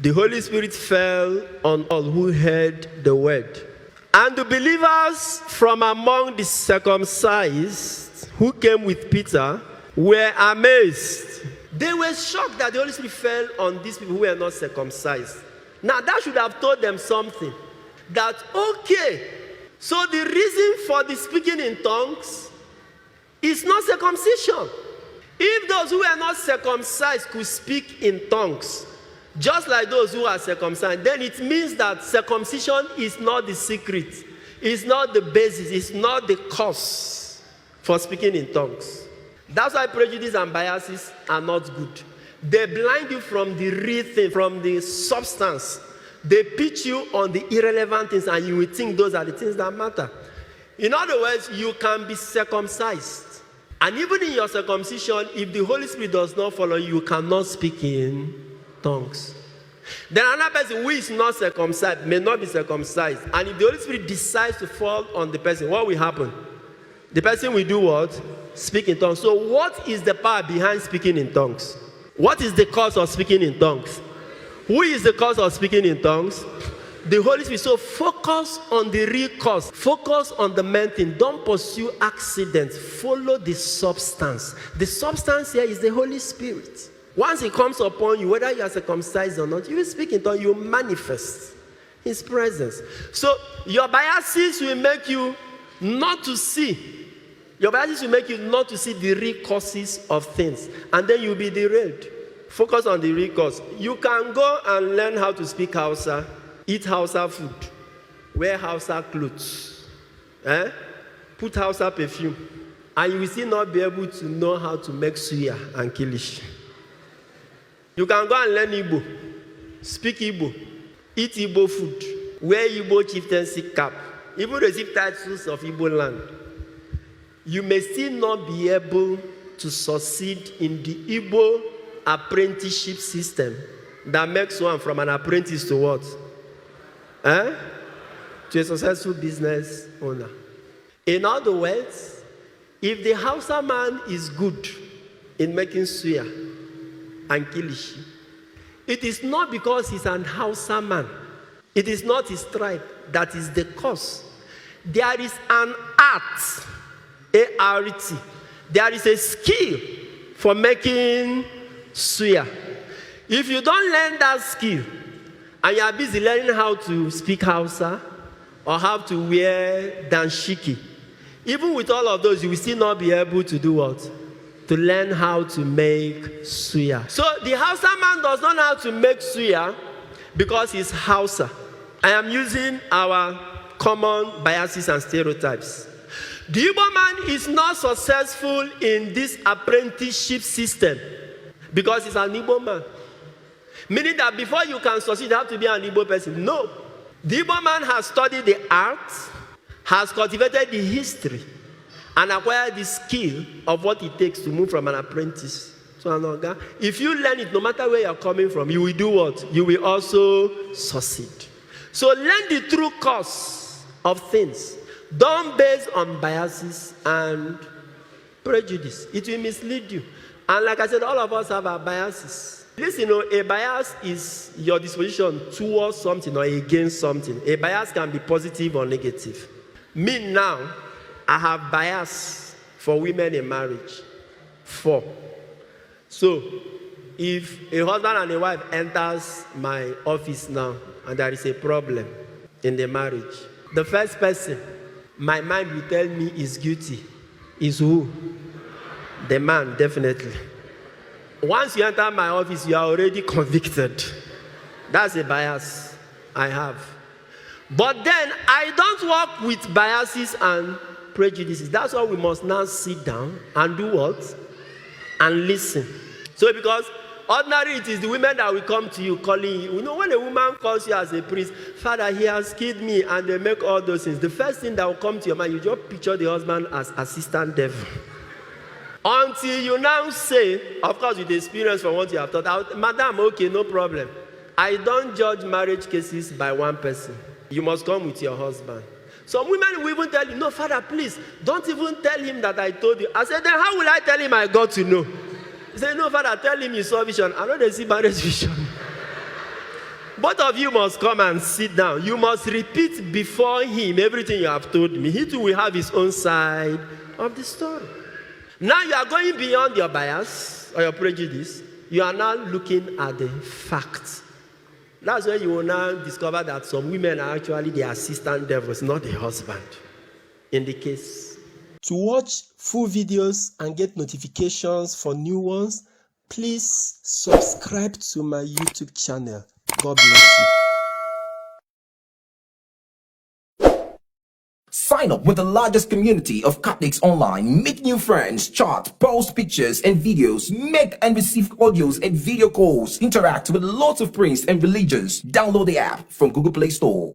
The Holy Spirit fell on all who heard the word. And the believers from among the circumcised who came with Peter were amazed. They were shocked that the Holy Spirit fell on these people who were not circumcised. Now that should have told them something. That, okay, so the reason for the speaking in tongues is not circumcision. If those who are not circumcised could speak in tongues, just like those who are circumcised, then it means that circumcision is not the secret. It's not the basis. It's not the cause for speaking in tongues. That's why prejudice and biases are not good. They blind you from the real thing, from the substance. They pitch you on the irrelevant things, and you will think those are the things that matter. In other words, you can be circumcised. And even in your circumcision, if the Holy Spirit does not follow you, you cannot speak in tongues. Then another person who is not circumcised may not be circumcised. And if the Holy Spirit decides to fall on the person, what will happen? The person will do what? Speak in tongues. So what is the power behind speaking in tongues? What is the cause of speaking in tongues? Who is the cause of speaking in tongues? The Holy Spirit. So focus on the real cause. Focus on the main thing. Don't pursue accidents. Follow the substance. The substance here is the Holy Spirit. Once it comes upon you, whether you are circumcised or not, you will speak in tongues, you will manifest His presence. So your biases will make you not to see. Your biases will make you not to see the real causes of things. And then you'll be derailed. Focus on the real cause. You can go and learn how to speak Hausa, eat Hausa food, wear Hausa clothes, put Hausa perfume, and you will still not be able to know how to make suya and kilishi. You can go and learn Igbo, speak Igbo, eat Igbo food, wear Igbo chieftaincy cap, even receive titles of Igbo land. You may still not be able to succeed in the Igbo apprenticeship system that makes one from an apprentice to what? To a successful business owner. In other words, if the Hausa man is good in making suya and kilishi, it is not because he's an Hausa man. It is not his tribe that is the cause. There is an art, A-R-T. There is a skill for making suya. If you don't learn that skill, and you are busy learning how to speak Hausa or how to wear danshiki, even with all of those, you will still not be able to do what? To learn how to make suya. So the Hausa man does not know how to make suya because he's Hausa. I am using our common biases and stereotypes. The Igbo man is not successful in this apprenticeship system because he's an Igbo man. Meaning that before you can succeed, you have to be an Igbo person. No. The Igbo man has studied the art, has cultivated the history, and acquired the skill of what it takes to move from an apprentice to an oga. If you learn it, no matter where you're coming from, you will do what? You will also succeed. So learn the true cause of things. Don't base on biases and prejudice. It will mislead you. And like I said, all of us have our biases. Listen, a bias is your disposition towards something or against something. A bias can be positive or negative. Me now, I have bias for women in marriage. 4. So, if a husband and a wife enters my office now and there is a problem in the marriage, the first person my mind will tell me is guilty is who? The man, definitely. Once you enter my office, you are already convicted. That's a bias I have. But then, I don't work with biases and prejudices. That's why we must now sit down and do what? And listen. So because ordinarily it is the women that will come to you calling you. You know, when a woman calls you as a priest, Father, he has killed me, and they make all those things. The first thing that will come to your mind, you just picture the husband as assistant devil. Until you now say, of course with experience from what you have taught, Madam, okay, no problem. I don't judge marriage cases by one person. You must come with your husband. Some women will even tell you, no, Father, please, don't even tell him that I told you. I said, then how will I tell him I got to know? He said, no, Father, tell him you saw vision. I know they see marriage vision. both of you must come and sit down. You must repeat before him everything you have told me. He too will have his own side of the story. Now you are going beyond your bias or your prejudice. You are now looking at the facts. That's where you will now discover that some women are actually the assistant devils, not the husband, in the case. To watch full videos and get notifications for new ones, please subscribe to my YouTube channel. God bless you. Sign up with the largest community of Catholics online. Make new friends, chat, post pictures and videos, make and receive audios and video calls, interact with lots of priests and religions. Download the app from Google Play Store.